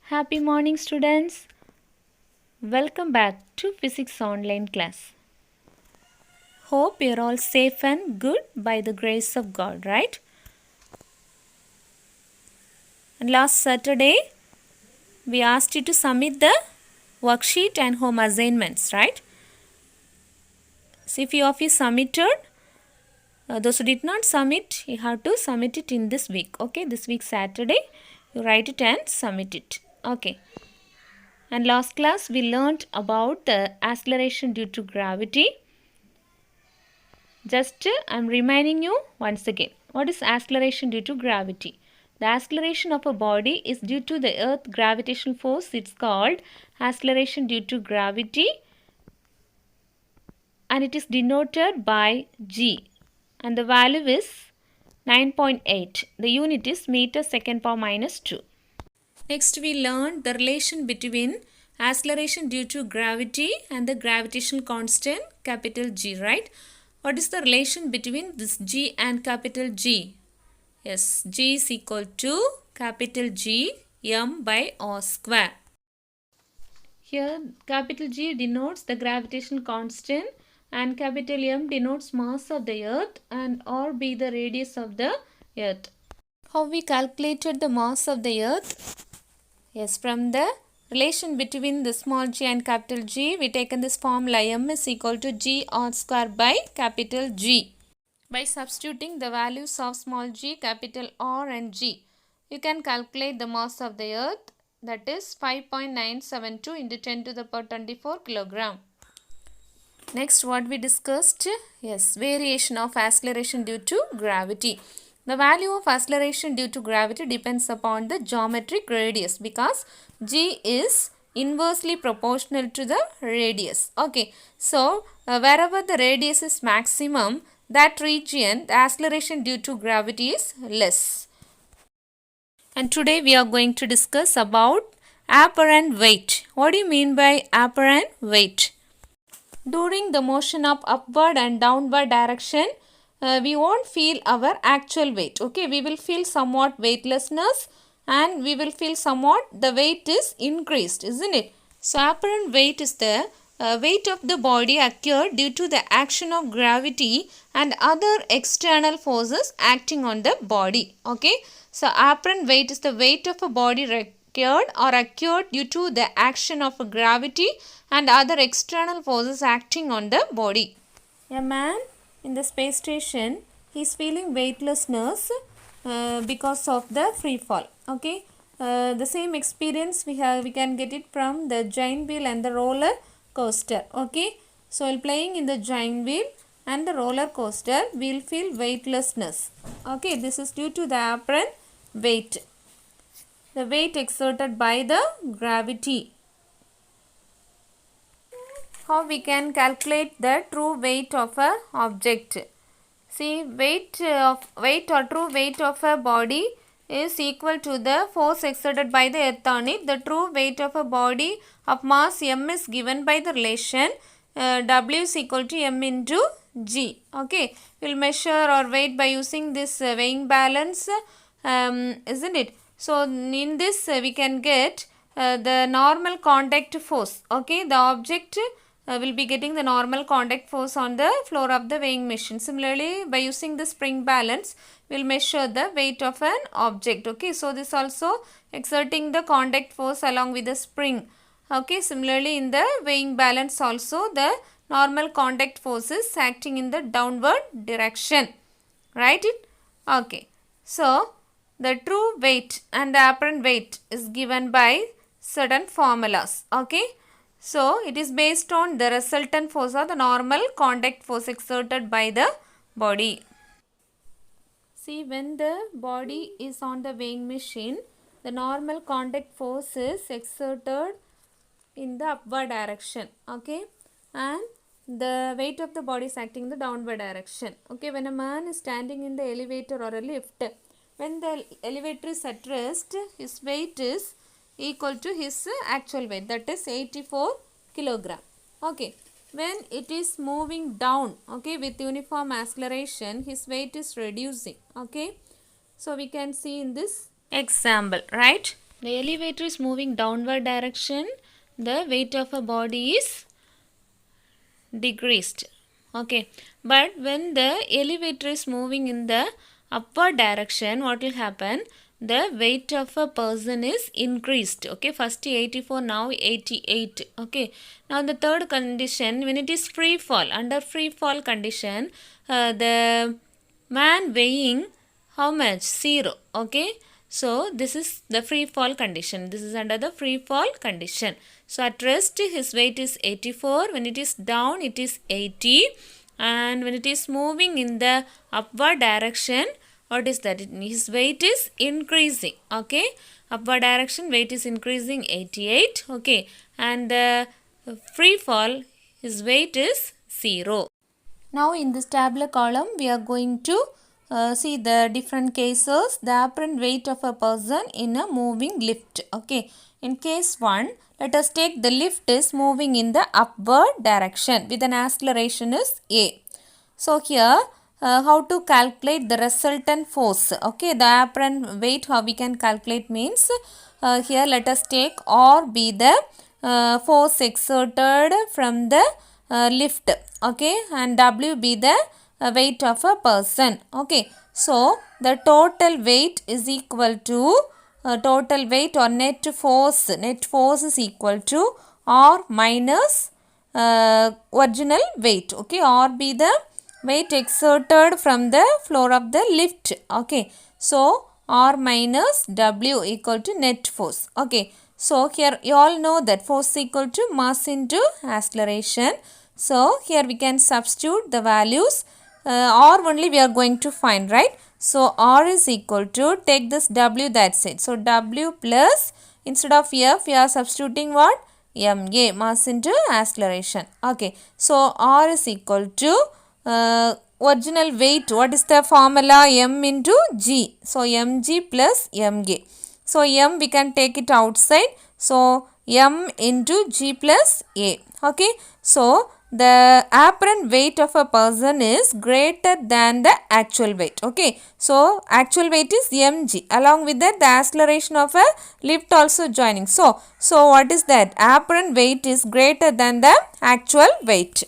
Happy morning, students. Welcome back to Physics Online class. Hope you're all safe and good by the grace of God, right? And last Saturday, we asked you to submit the worksheet and home assignments, right? So, if you of you submitted, those who did not submit, you have to submit it in this week, okay? This week, Saturday, you write it and submit it, okay? And last class, we learned about the acceleration due to gravity. Just I'm reminding you once again. What is acceleration due to gravity? The acceleration of a body is due to the earth gravitational force. It's called acceleration due to gravity and it is denoted by g and the value is 9.8. The unit is meter second power minus 2. Next we learned the relation between acceleration due to gravity and the gravitational constant capital G, right? What is the relation between this G and capital G? Yes, G is equal to capital G m by r square. Here capital G denotes the gravitational constant and capital M denotes mass of the earth and r be the radius of the earth. How we calculated the mass of the earth? Yes, from the relation between the small g and capital G, we taken this formula m is equal to g r square by capital G. By substituting the values of small g, capital R and G, you can calculate the mass of the earth, that is 5.972 into 10 to the power 24 kilogram. Next what we discussed, yes, variation of acceleration due to gravity. The value of acceleration due to gravity depends upon the geometric radius because g is inversely proportional to the radius. Okay, so wherever the radius is maximum, that region the acceleration due to gravity is less. And today we are going to discuss about apparent weight. What do you mean by apparent weight? During the motion of upward and downward direction, we won't feel our actual weight. Okay, we will feel somewhat weightlessness and we will feel somewhat the weight is increased, isn't it? So apparent weight is the weight of the body occurred due to the action of gravity and other external forces acting on the body. Okay, so apparent weight is the weight of a body occurred due to the action of gravity and other external forces acting on the body. A man in the space station, he is feeling weightlessness because of the free fall. Okay, the same experience we can get it from the giant wheel and the roller coaster. Okay, so while playing in the giant wheel and the roller coaster, we will feel weightlessness. Okay, this is due to the apparent weight. The weight exerted by the gravity. How we can calculate the true weight of a object? See, weight or true weight of a body is equal to the force exerted by the earth on it. The true weight of a body of mass m is given by the relation W is equal to m into g. Okay, we will measure our weight by using this weighing balance, isn't it? So in this we can get the normal contact force. Okay, the object will be getting the normal contact force on the floor of the weighing machine. Similarly, by using the spring balance, we will measure the weight of an object. Okay, so this also exerting the contact force along with the spring. Okay, similarly in the weighing balance also the normal contact force is acting in the downward direction. Write it? Okay, so the true weight and the apparent weight is given by certain formulas. Okay, so it is based on the resultant force or the normal contact force exerted by the body. See, when the body is on the weighing machine, the normal contact force is exerted in the upward direction. Okay, and the weight of the body is acting in the downward direction. Okay, when a man is standing in the elevator or a lift, when the elevator is at rest, his weight is equal to his actual weight, that is 84 kilogram. Okay, when it is moving down, okay, with uniform acceleration, his weight is reducing. Okay, so we can see in this example, right? The elevator is moving downward direction. The weight of a body is decreased. Okay, but when the elevator is moving in the upward direction, what will happen? The weight of a person is increased. Okay, first 84, now 88. Okay, now the third condition, when it is free fall, under free fall condition, the man weighing how much? 0. Okay, so this is the free fall condition. This is under the free fall condition. So at rest his weight is 84. When it is down it is 80. And when it is moving in the upward direction, what is that? His weight is increasing. Okay, upward direction weight is increasing 88. Okay, and the free fall his weight is 0. Now in this tabular column we are going to see the different cases, the apparent weight of a person in a moving lift. Okay, in case 1, let us take the lift is moving in the upward direction with an acceleration is A. So here how to calculate the resultant force. Okay, the apparent weight how we can calculate means here let us take R be the force exerted from the lift. Okay, and W be the weight of a person. Okay, so the total weight is equal to total weight or net force is equal to R minus original weight. Okay, R be the weight exerted from the floor of the lift. Okay, so R minus W equal to net force. Okay, so here you all know that force equal to mass into acceleration. So here we can substitute the values. R only we are going to find, right? So R is equal to, take this W that side. So W plus, instead of F we are substituting what? MA, mass into acceleration. Okay, so R is equal to original weight. What is the formula? M into G. So mg plus mg. So m we can take it outside. So m into G plus A. Okay, so the apparent weight of a person is greater than the actual weight. Okay, so actual weight is mg, along with that the acceleration of a lift also joining. So what is that? Apparent weight is greater than the actual weight.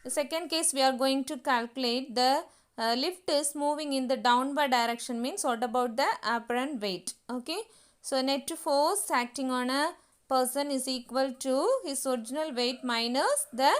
The second case we are going to calculate the lift is moving in the downward direction, means what about the apparent weight? Okay, so net force acting on a person is equal to his original weight minus the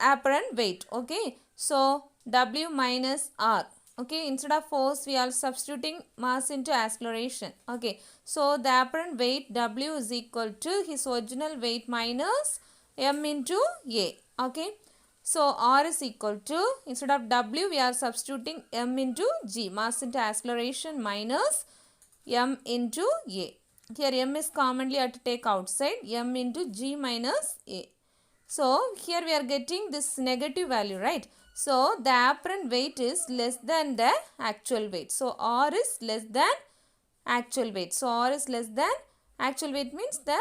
apparent weight. Okay, so W minus R. Okay, instead of force we are substituting mass into acceleration. Okay, so the apparent weight W is equal to his original weight minus M into A. Okay, so R is equal to, instead of W we are substituting M into G, mass into acceleration minus M into A. Here M is commonly have to take outside, M into G minus A. So here we are getting this negative value, right? So the apparent weight is less than the actual weight. So R is less than actual weight. So R is less than actual weight means the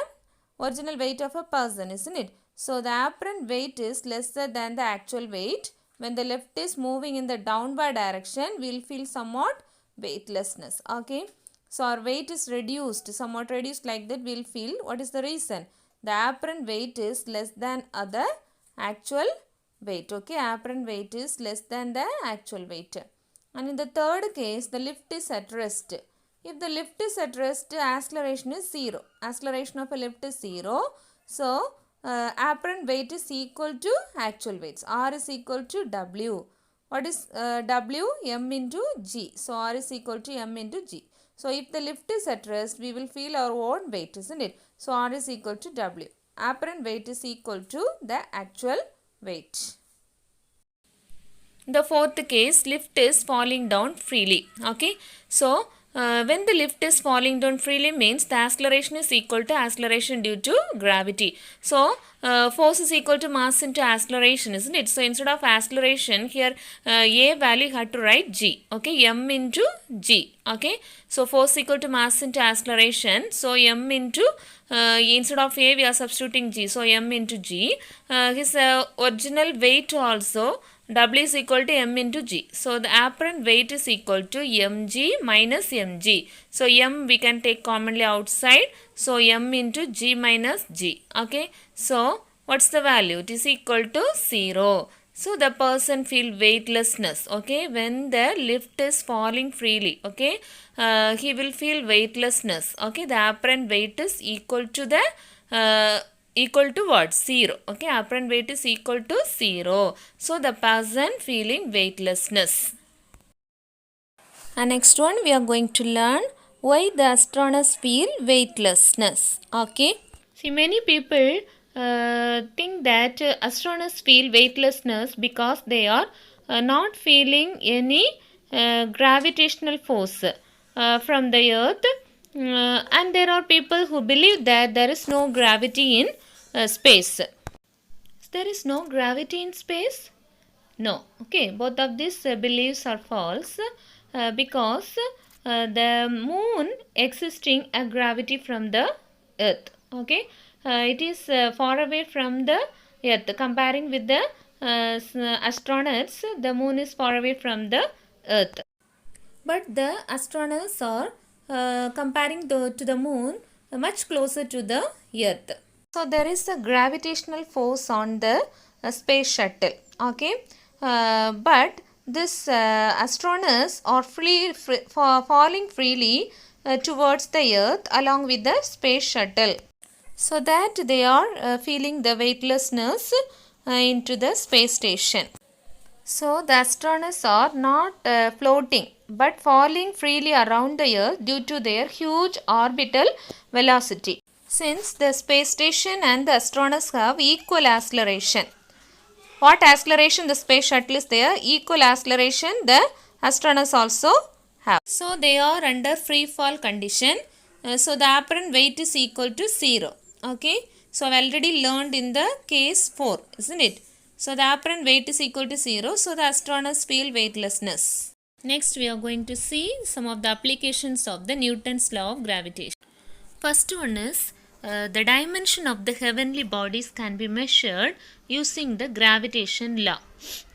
original weight of a person, isn't it? So the apparent weight is lesser than the actual weight. When the lift is moving in the downward direction, we will feel somewhat weightlessness. Okay, so our weight is reduced, somewhat reduced, like that we will feel. What is the reason? The apparent weight is less than other actual weight. Okay, apparent weight is less than the actual weight. And in the third case, the lift is at rest. If the lift is at rest, acceleration is 0. Acceleration of a lift is 0. So apparent weight is equal to actual weights. R is equal to W. What is W? M into G. So R is equal to M into G. So if the lift is at rest, we will feel our own weight, isn't it? So R is equal to W. Apparent weight is equal to the actual weight. The fourth case, lift is falling down freely. Okay, so when the lift is falling down freely means the acceleration is equal to acceleration due to gravity. So force is equal to mass into acceleration, isn't it? So instead of acceleration, here A value had to write G. Okay, M into G. Okay, so force equal to mass into acceleration. So M into instead of A we are substituting G. So M into G. His original weight also W is equal to m into g. So the apparent weight is equal to mg minus mg. So m we can take commonly outside. So m into g minus g. Okay. So what's the value? It is equal to 0. So the person feel weightlessness. Okay. When the lift is falling freely. Okay. He will feel weightlessness. Okay. The apparent weight is equal to the equal to what? 0. Okay, apparent weight is equal to 0. So the person feeling weightlessness. And next one we are going to learn why the astronauts feel weightlessness. Okay. See, many people think that astronauts feel weightlessness because they are not feeling any gravitational force from the earth. And there are people who believe that there is no gravity in space. There is no gravity in space? No. Okay, both of these beliefs are false because the moon existing a gravity from the earth. Okay, it is far away from the earth. Comparing with the astronauts, the moon is far away from the earth. But the astronauts are comparing to the moon much closer to the earth. So there is a gravitational force on the space shuttle. Okay, but this astronauts are falling freely towards the earth along with the space shuttle, so that they are feeling the weightlessness into the space station. So the astronauts are not floating but falling freely around the earth due to their huge orbital velocity. Since the space station and the astronauts have equal acceleration. What acceleration the space shuttle is there? Equal acceleration the astronauts also have. So they are under free fall condition. So the apparent weight is equal to 0. Okay. So I have already learned in the case 4, isn't it? So the apparent weight is equal to 0. So the astronauts feel weightlessness. Next we are going to see some of the applications of the Newton's law of gravitation. First one is the dimension of the heavenly bodies can be measured using the gravitation law.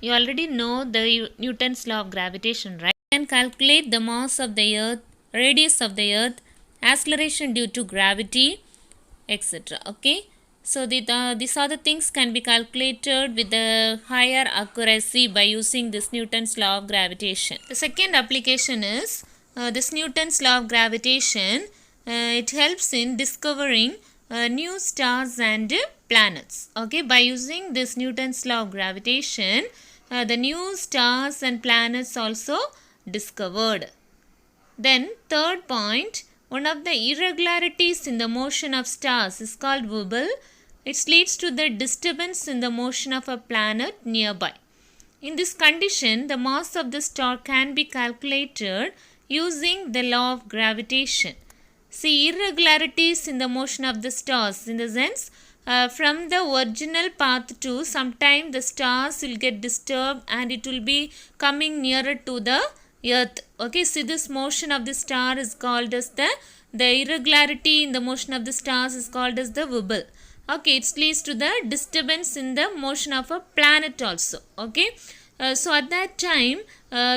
You already know the Newton's law of gravitation, right? You can calculate the mass of the earth, radius of the earth, acceleration due to gravity, etc. Okay. So these are the things can be calculated with a higher accuracy by using this Newton's law of gravitation. The second application is this Newton's law of gravitation. It helps in discovering new stars and planets. Okay, by using this Newton's law of gravitation, the new stars and planets also discovered. Then third point, one of the irregularities in the motion of stars is called wobble. It leads to the disturbance in the motion of a planet nearby. In this condition, the mass of the star can be calculated using the law of gravitation. See, irregularities in the motion of the stars, in the sense from the original path to sometime the stars will get disturbed and it will be coming nearer to the earth. Okay, see, this motion of the star is called as the irregularity in the motion of the stars is called as the wobble. Okay, it leads to the disturbance in the motion of a planet also. Okay, so at that time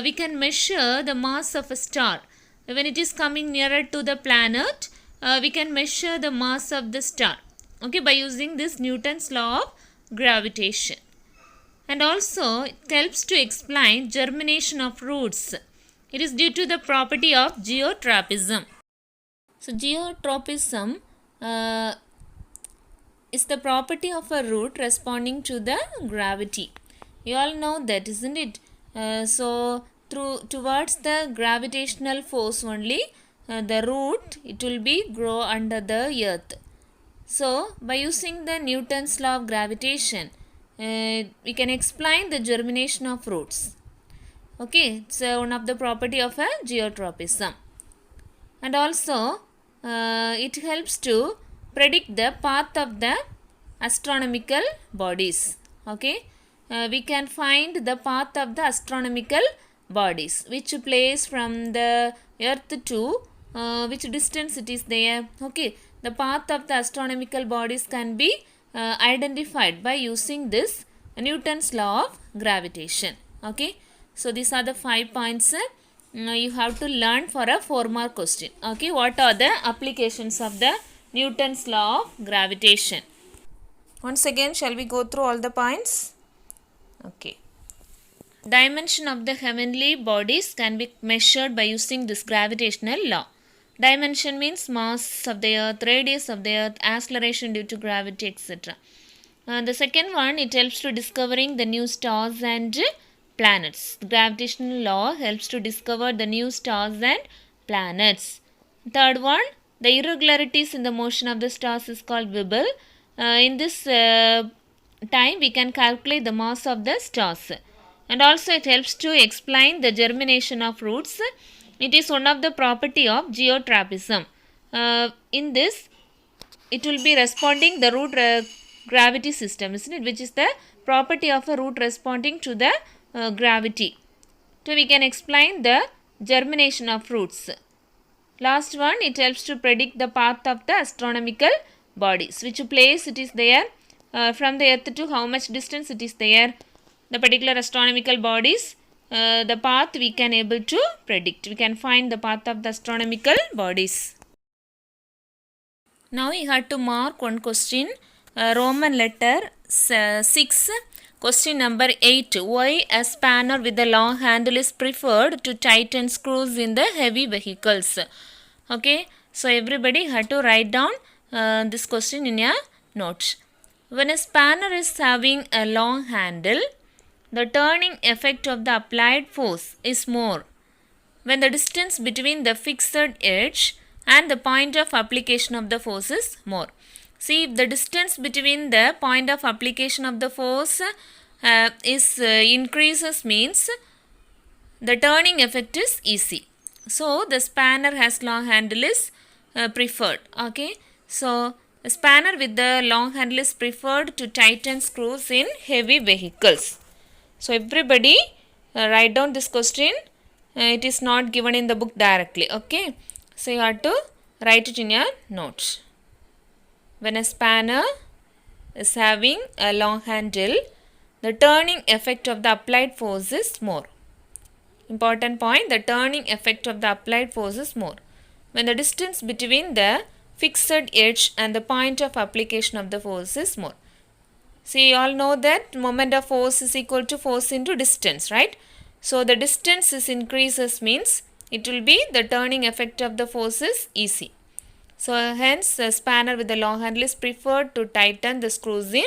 we can measure the mass of a star. When it is coming nearer to the planet, we can measure the mass of the star. Okay, by using this Newton's law of gravitation. And also it helps to explain germination of roots. It is due to the property of geotropism. So geotropism is the property of a root responding to the gravity. You all know that, isn't it? Towards the gravitational force only, the root, it will be grow under the earth. So by using the Newton's law of gravitation, we can explain the germination of roots. Okay, it's one of the property of a geotropism. And also it helps to predict the path of the astronomical bodies. Okay, we can find the path of the astronomical bodies, which place from the earth to which distance it is there. Okay, the path of the astronomical bodies can be identified by using this Newton's law of gravitation. Okay, so these are the 5 points you have to learn for a 4-mark question. Okay, what are the applications of the Newton's law of gravitation? Once again, shall we go through all the points? Okay. Dimension of the heavenly bodies can be measured by using this gravitational law. Dimension means mass of the earth, radius of the earth, acceleration due to gravity, etc. The second one, it helps to discovering the new stars and planets. The gravitational law helps to discover the new stars and planets. Third one, the irregularities in the motion of the stars is called Wibble. In this time, we can calculate the mass of the stars. And also it helps to explain the germination of roots. It is one of the property of geotrapezium. In this, it will be responding the root gravity system, isn't it? Which is the property of a root responding to the gravity. So we can explain the germination of roots. Last one, it helps to predict the path of the astronomical bodies. Which place it is there, from the earth to how much distance it is there. The particular astronomical bodies, the path we can able to predict. We can find the path of the astronomical bodies. Now you have to mark one question, Roman letter 6, question number 8. Why a spanner with a long handle is preferred to tighten screws in the heavy vehicles? Okay, so everybody had to write down this question in your notes. When a spanner is having a long handle, the turning effect of the applied force is more when the distance between the fixed edge and the point of application of the force is more. See, if the distance between the point of application of the force increases, means the turning effect is easy. So, the spanner has long handle is preferred. Okay, so a spanner with the long handle is preferred to tighten screws in heavy vehicles. So, everybody write down this question. It is not given in the book directly. Okay. So, you have to write it in your notes. When a spanner is having a long handle, the turning effect of the applied force is more. Important point, the turning effect of the applied force is more when the distance between the fixed edge and the point of application of the force is more. See, you all know that moment of force is equal to force into distance, right? So, the distance is increases, means it will be the turning effect of the force is easy. So, hence a spanner with a long handle is preferred to tighten the screws in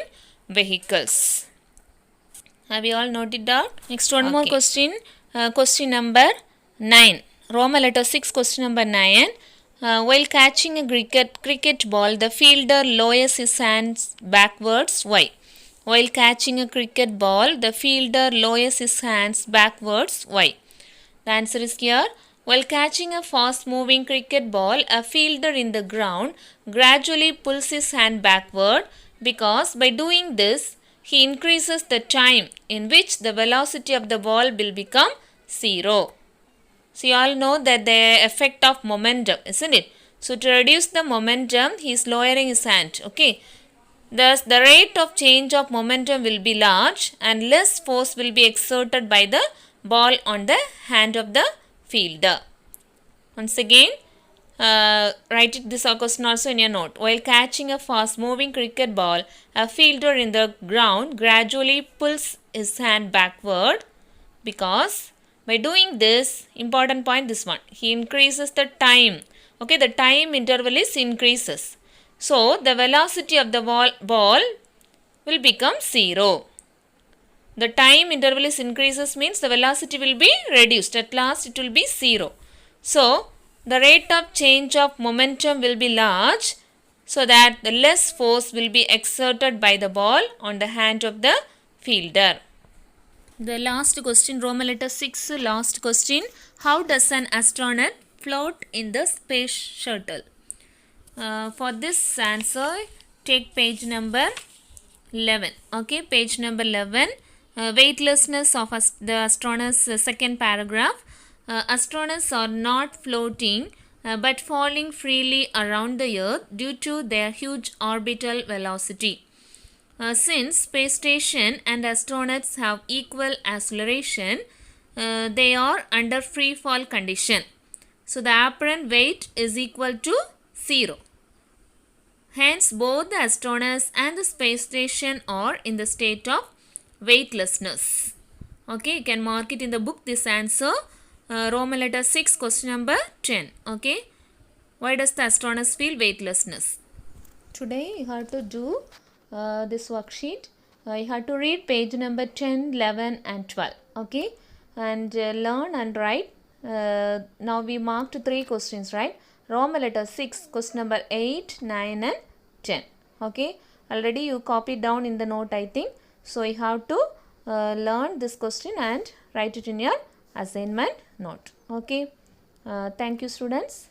vehicles. Have you all noted down? Next one more question. Question number 9. Roman letter 6, question number 9. While catching a cricket ball, the fielder lowers his hands backwards. Why? While catching a cricket ball, the fielder lowers his hands backwards. Why? The answer is here. While catching a fast-moving cricket ball, a fielder in the ground gradually pulls his hand backward because by doing this, he increases the time in which the velocity of the ball will become 0. So, you all know that the effect of momentum, isn't it? So, to reduce the momentum, he is lowering his hand. Okay. Thus, the rate of change of momentum will be large and less force will be exerted by the ball on the hand of the fielder. Once again, write this question also in your note. While catching a fast-moving cricket ball, a fielder in the ground gradually pulls his hand backward because by doing this, important point this one, he increases the time. Okay, the time interval is increases. So, the velocity of the ball will become 0. The time interval is increases, means the velocity will be reduced. At last, it will be 0. So, the rate of change of momentum will be large, so that the less force will be exerted by the ball on the hand of the fielder. The last question, Roman letter 6, last question. How does an astronaut float in the space shuttle? For this answer, take page number 11. Okay, page number 11. Weightlessness of the astronaut's second paragraph. Astronauts are not floating but falling freely around the earth due to their huge orbital velocity. since space station and astronauts have equal acceleration, they are under free fall condition. So the apparent weight is equal to 0. Hence, both the astronauts and the space station are in the state of weightlessness. Okay, you can mark it in the book, this answer. Roman letter 6, question number 10. Okay, why does the astronauts feel weightlessness? Today you have to do this worksheet. You have to read page number 10, 11 and 12. Okay, and learn and write. Now we marked 3 questions, right? Roman letter 6, question number 8, 9 and 10. Okay, already you copied down in the note, I think. So you have to learn this question and write it in your assignment note. Okay, thank you students.